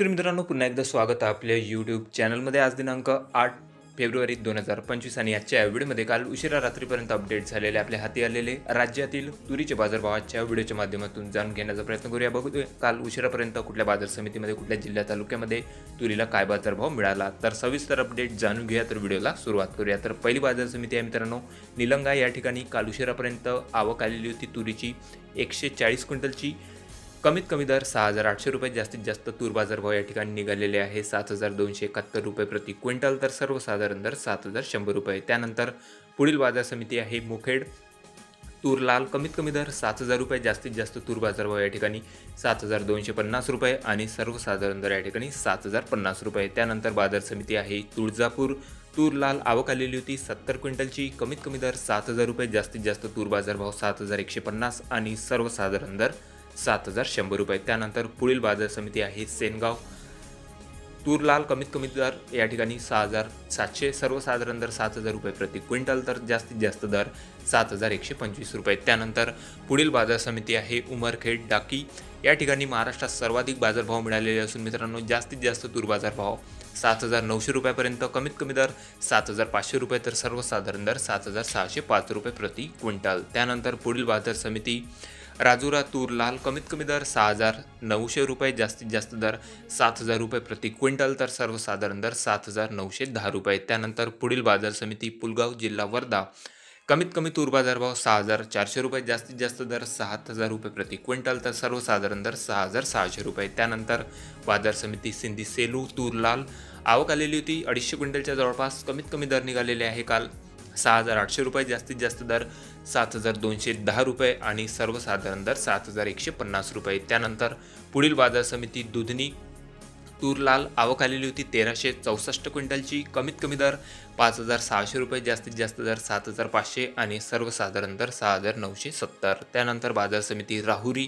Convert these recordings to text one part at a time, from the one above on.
शेतकरी मित्रांनो, पुन्हा एकदा स्वागत आहे आपल्या यूट्यूब चॅनलमध्ये. आज दिनांक 8 फेब्रुवारी 2025 आणि आजच्या व्हिडिओमध्ये काल उशिरा रात्रीपर्यंत अपडेट झालेले आपल्या हाती आलेले राज्यातील तुरीचे बाजारभावाच्या व्हिडिओच्या माध्यमातून जाणून घेण्याचा प्रयत्न करूया. बघूया काल उशिरापर्यंत कुठल्या बाजार समितीमध्ये, कुठल्या जिल्हा तालुक्यामध्ये तुरीला काय बाजारभाव मिळाला. तर सविस्तर अपडेट जाणून घेऊया. तर व्हिडिओला सुरुवात करूया. तर पहिली बाजार समिती आहे मित्रांनो निलंगा. या ठिकाणी काल उशिरापर्यंत आवक आलेली होती तुरीची 140 क्विंटलची. कमीत कमी दर 6,800 रुपये, जास्तीत जास्त तूर बाजारभाव या ठिकाणी निघालेले आहे 7,271 रुपये प्रति क्विंटल, तर सर्वसाधारण दर 7,100 रुपये. त्यानंतर पुढील बाजार समिती आहे मुखेड. तूर लाल कमीत कमी दर 7,000 रुपये, जास्तीत जास्त तूर बाजारभाव या ठिकाणी 7,250 रुपये आणि सर्वसाधारण दर या ठिकाणी 7,050 रुपये. त्यानंतर बाजार समिती आहे तुळजापूर. तूर लाल आवक आलेली होती 70 क्विंटलची. कमीत कमी दर 7,000 रुपये, जास्तीत जास्त तूर बाजारभाव 7,150 आणि सर्वसाधारण दर 7,100 रुपये. त्यानंतर पुढील बाजार समिती आहे सेनगाव. तूर लाल कमीत कमी दर या ठिकाणी 6,700, सर्वसाधारण दर 7,000 रुपये प्रति क्विंटल, तर जास्तीत जास्त दर 7,125 रुपये. त्यानंतर पुढील बाजार समिती आहे उमरखेड डाकी. या ठिकाणी महाराष्ट्रात सर्वाधिक बाजारभाव मिळालेले असून मित्रांनो जास्तीत जास्त तूर बाजारभाव 7,900 रुपयापर्यंत, कमीत कमी दर 7,500 रुपये, तर सर्वसाधारण दर 7,605 रुपये प्रति क्विंटल. त्यानंतर पुढील बाजार समिती राजुरा. तूर लाल कमीत कमी दर 6,900 रुपये, जास्तीत जास्त दर 7,000 रुपये प्रति क्विंटल, तर सर्वसाधारण दर 7,910 रुपये. त्यानंतर पुढील बाजार समिती पुलगाव जिल्हा वर्धा. कमीत कमी तूर बाजारभाव 6,400 रुपये, जास्तीत जास्त दर 7,000 रुपये प्रति क्विंटल, तर सर्वसाधारण दर 6,600 रुपये. त्यानंतर बाजार समिती सिंधी सेलू. तूर लाल आवक आलेली होती 250 क्विंटलच्या जवळपास. कमीत कमी दर निघालेले आहे काल 6,800 रुपये, जास्तीत जास्त दर 7,210 रुपये आणि सर्वसाधारण दर 7,150 रुपये. त्यानंतर पुढील बाजार समिती दुधनी. तूर लाल आवक आलेली होती 1,364 क्विंटलची. कमीत कमी दर 5,600 रुपये, जास्तीत जास्त दर 7,500 आणि सर्वसाधारण दर 6,970. त्यानंतर बाजार समिती राहुरी.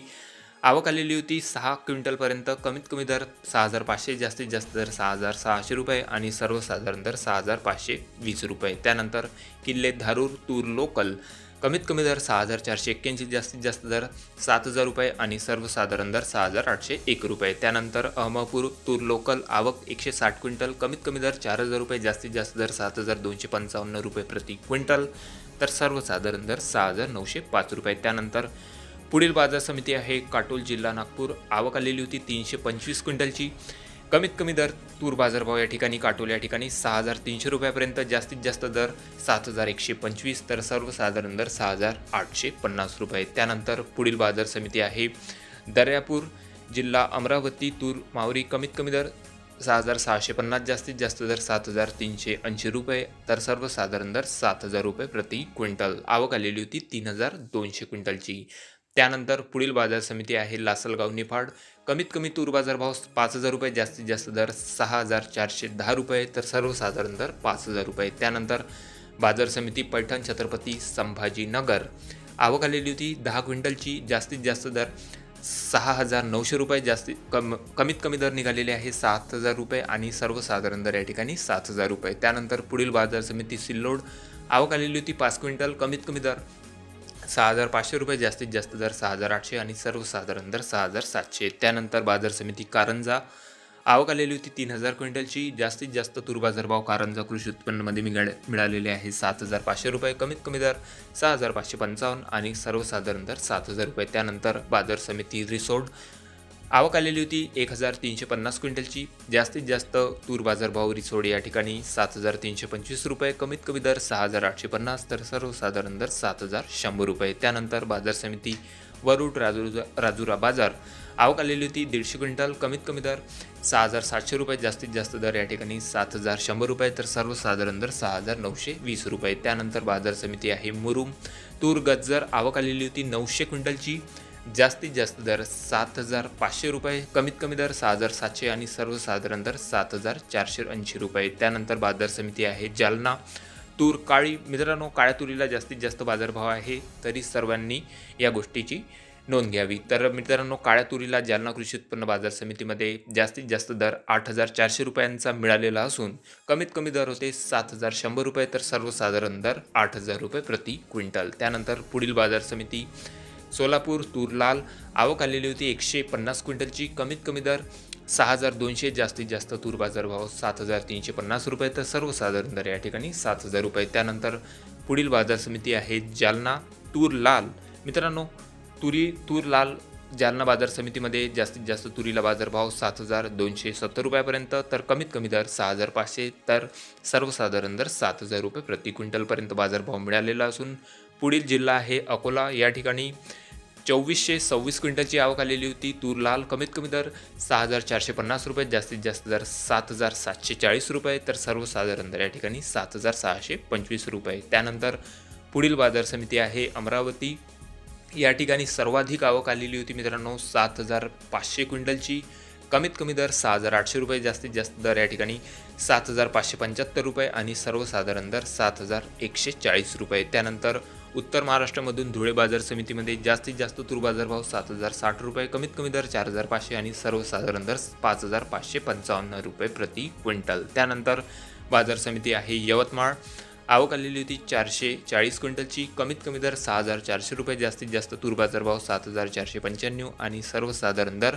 आवक आलेली होती 6 क्विंटलपर्यंत. कमीत कमी दर 6,500, जास्तीत जास्त दर 6,600 रुपये आणि सर्वसाधारण दर 6,520 रुपये. त्यानंतर किल्ले धारूर. तूर लोकल कमीत कमी दर 6,481, जास्तीत जास्त दर 7,000 रुपये आणि सर्वसाधारण दर 6,801 रुपये. त्यानंतर अहमदपूर. तूर लोकल आवक 160 क्विंटल. कमीत कमी दर 4,000 रुपये, जास्तीत जास्त दर 7,255 रुपये प्रति क्विंटल, तर सर्वसाधारण दर 6,905 रुपये. त्यानंतर पुढील बाजार समिती आहे काटोल जिल्हा नागपूर. आवक आलेली होती 325 क्विंटलची. कमीत कमी दर तूर बाजारभाव या ठिकाणी काटोल या ठिकाणी 6,300 रुपयापर्यंत, जास्तीत जास्त दर 7,125, तर सर्वसाधारण दर 6,850 रुपये. त्यानंतर पुढील बाजार समिती आहे दर्यापूर जिल्हा अमरावती. तूर मावरी कमीत कमी दर 6,650, जास्तीत जास्त दर 7,380 रुपये, तर सर्वसाधारण दर 7,000 रुपये प्रति क्विंटल. आवक आलेली होती 3,200 क्विंटलची. त्यानंतर पुढील बाजार समिती आहे लासलगाव निफाड. कमीत कमी तूर बाजारभाव 5,000 रुपये, जास्तीत जास्त दर 6,410 रुपये, तर सर्वसाधारण दर 5,000 रुपये. त्यानंतर बाजार समिती पैठण छत्रपती संभाजीनगर. आवक आलेली होती 10 क्विंटलची. जास्तीत जास्त दर 6,900 रुपये, कमीत कमी दर निघालेले आहे 7,000 रुपये आणि सर्वसाधारण दर या ठिकाणी 7,000 रुपये. त्यानंतर पुढील बाजार समिती सिल्लोड. आवक आलेली होती 5 क्विंटल. कमीत कमी दर 6,500 रुपये, जास्तीत जास्त दर 6,800 आणि सर्वसाधारण दर 6,700. त्यानंतर बाजार समिती कारंजा. आवक आलेली होती 3,000 क्विंटलची. जास्तीत जास्त तूर बाजारभाव कारंजा कृषी उत्पन्नामध्ये मिळालेले आहे 7,500 रुपये, कमीत कमी दर 6,555 आणि सर्वसाधारण दर 7,000 रुपये. त्यानंतर बाजार समिती रिसोड. आवक आलेली होती 1,350 क्विंटलची. जास्तीत जास्त तूर बाजारभाव रिसोड या ठिकाणी 7,325 रुपये, कमीत कमी दर 6,850, तर सर्वसाधारण दर 7,100 रुपये. त्यानंतर बाजार समिती वरुड राजुरा बाजार. आवक आलेली होती 150 क्विंटल. कमीत कमी दर 6,700 रुपये, जास्तीत जास्त दर या ठिकाणी 7,100 रुपये, तर सर्वसाधारण दर 6,920 रुपये. त्यानंतर बाजार समिती आहे मुरुम. तूर गज्जर. आवक आलेली होती 900 क्विंटलची. जास्तीत जास्त दर 7,500 रुपये, कमीत कमी दर 6,700 आणि सर्वसाधारण दर 7,480 रुपये. त्यानंतर बाजार समिती आहे जालना. तूर काळी. मित्रांनो काळ्या तुरीला जास्तीत जास्त बाजारभाव आहे, तरी सर्वांनी या गोष्टीची नोंद घ्यावी. तर मित्रांनो काळ्या तुरीला जालना कृषी उत्पन्न बाजार समितीमध्ये जास्तीत जास्त दर 8,400 रुपयांचा मिळालेला असून कमीत कमी दर होते 7,100 रुपये, तर सर्वसाधारण दर 8,000 रुपये प्रति क्विंटल. त्यानंतर पुढील बाजार समिती सोलापूर. तूर लाल. आवक आलेली होती 150 क्विंटलची. कमीत कमी दर 6,200 जास्तीत जास्त तूर बाजारभाव 7,350 रुपये, तर सर्वसाधारण दर या ठिकाणी 7,000 रुपये. त्यानंतर पुढील बाजार समिती आहे जालना तूर लाल. मित्रांनो, तूर लाल जालना बाजार समितीमध्ये जास्तीत जास्त तुरीला बाजारभाव 7,270 रुपयापर्यंत, तर कमीत कमी दर 6,500, तर सर्वसाधारण दर 7,000 रुपये प्रति क्विंटलपर्यंत बाजारभाव मिळालेला असून पुढील जिल्हा आहे अकोला. या ठिकाणी 2426 क्विंटलची आवक आलेली होती. तूर लाल कमीत कमी दर 6,450 रुपये, जास्तीत जास्त दर 7,740 रुपये, तर सर्वसाधारण दर या ठिकाणी 7,625 रुपये. त्यानंतर पुढील बाजार समिती आहे अमरावती. या ठिकाणी सर्वाधिक आवक आलेली होती मित्रांनो 7,500 क्विंटलची. कमीत कमी दर 6,800 रुपये, जास्तीत जास्त दर या ठिकाणी 7,575 रुपये आणि सर्वसाधारण दर 7,140 रुपये. त्यानंतर उत्तर महाराष्ट्रामधून धुळे बाजार समितीमध्ये जास्तीत जास्त तूर बाजारभाव 7,060 रुपये, कमीत कमी दर 4,500 आणि सर्वसाधारण दर 5,555 रुपये प्रति क्विंटल. त्यानंतर बाजार समिती आहे यवतमाळ. आवक आलेली होती 440 क्विंटलची. कमीत कमी दर 6,400 रुपये, जास्तीत जास्त तूर बाजारभाव 7,495 आणि सर्वसाधारण दर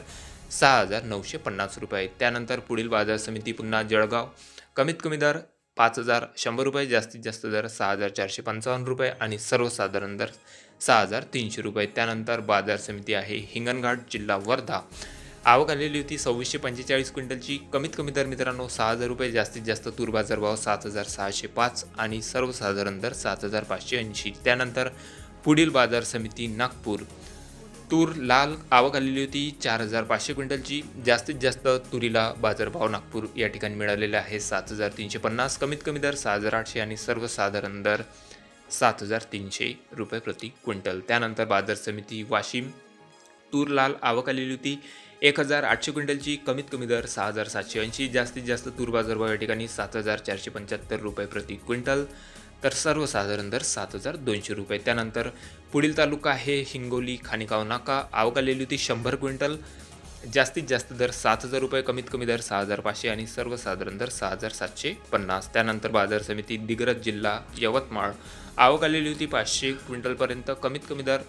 6,950 रुपये. त्यानंतर पुढील बाजार समिती पुन्हा जळगाव. कमीत कमी दर 5,100 रुपये, जास्तीत जास्त दर 6,455 रुपये आणि सर्वसाधारण दर 6,300 रुपये. त्यानंतर बाजार समिती आहे हिंगणघाट जिल्हा वर्धा. आवक आलेली होती 2,645 क्विंटलची. कमीत कमी दर मित्रांनो 6,000 रुपये, जास्तीत जास्त तूर बाजारभाव 7,605 आणि सर्वसाधारण दर 7,580. त्यानंतर पुढील बाजार समिती नागपूर. तूर लाल आवक आलेली होती 4,500 क्विंटलची. जास्तीत जास्त तुरीला बाजारभाव नागपूर या ठिकाणी मिळालेला आहे 7,350, कमीत कमी दर 6,800 आणि सर्वसाधारण दर 7,300 रुपये प्रति क्विंटल. त्यानंतर बाजार समिती वाशिम. तूर लाल आवक आलेली होती 1,800 क्विंटलची. कमीत कमी दर 6,780, जास्तीत जास्त तूर बाजारभाव या ठिकाणी 7,475 रुपये प्रति क्विंटल, तर सर्वसाधारण दर 7,200 रुपये. त्यानंतर पुढील तालुका आहे हिंगोली खानिगाव नाका. आवक आलेली होती 100 क्विंटल. जास्तीत जास्त दर 7,000 रुपये, कमीत कमी दर 6,500 आणि सर्वसाधारण दर 6,750. त्यानंतर बाजार समिती दिग्रज जिल्हा यवतमाळ. आवक आलेली होती 500 क्विंटलपर्यंत. कमीत कमी दर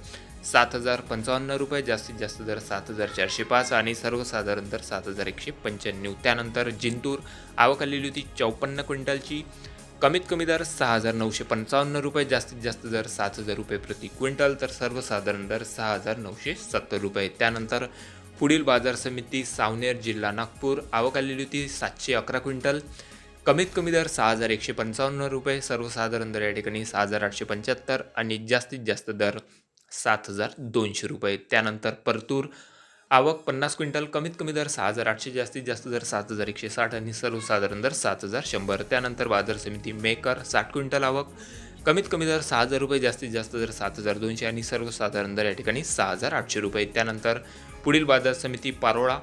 7,055 रुपये, जास्तीत जास्त दर 7,405 आणि सर्वसाधारण दर 7,195. त्यानंतर जिंतूर. आवक आलेली होती 54 क्विंटलची. कमीत कमी दर 6,955 रुपये, जास्तीत जास्त दर 7,000 रुपये प्रति क्विंटल, तर सर्वसाधारण दर 6,970 रुपये. त्यानंतर पुढील बाजार समिती सावनेर जिल्हा नागपूर. आवक आलेली होती 711 क्विंटल. कमीत कमी दर 6,155 रुपये, सर्वसाधारण दर या ठिकाणी 6,875 आणि जास्तीत जास्त दर 7,200 रुपये. त्यानंतर परतूर. आवक 50 क्विंटल. कमीत कमी दर 6,800, जास्तीत जास्त दर 7,160 आणि सर्वसाधारण दर 7,100. त्यानंतर बाजार समिती मेकर. 60 क्विंटल आवक. कमीत कमी दर 6,000 रुपये, जास्तीत जास्त दर 7,200 आणि सर्वसाधारण दर या ठिकाणी 6,800 रुपये. त्यानंतर पुढील बाजार समिती पारोळा.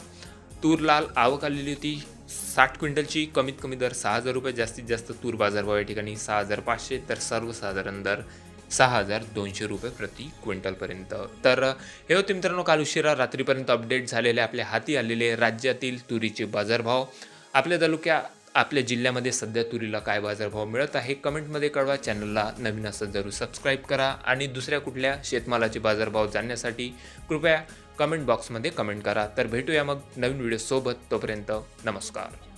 तूर लाल आवक आलेली होती 60 क्विंटलची. कमीत कमी दर 6,000 रुपये, जास्तीत जास्त तूर बाजारभाव या ठिकाणी 6,500, तर सर्वसाधारण दर 6,200 रुपये प्रति क्विंटलपर्यंत. तर हे होते मित्रांनो काल उशिरा रात्रीपर्यंत अपडेट झालेले आपल्या हाती आलेले राज्यातील तुरीचे बाजारभाव. आपल्या जिल्ह्यामध्ये सध्या तुरीला काय बाजारभाव मिळत आहे कमेंटमध्ये कळवा. चॅनलला नवीन असं जरूर सबस्क्राईब करा आणि दुसऱ्या कुठल्या शेतमालाचे बाजारभाव जाणण्यासाठी कृपया कमेंट बॉक्समध्ये कमेंट करा. तर भेटूया मग नवीन व्हिडिओसोबत. तोपर्यंत नमस्कार.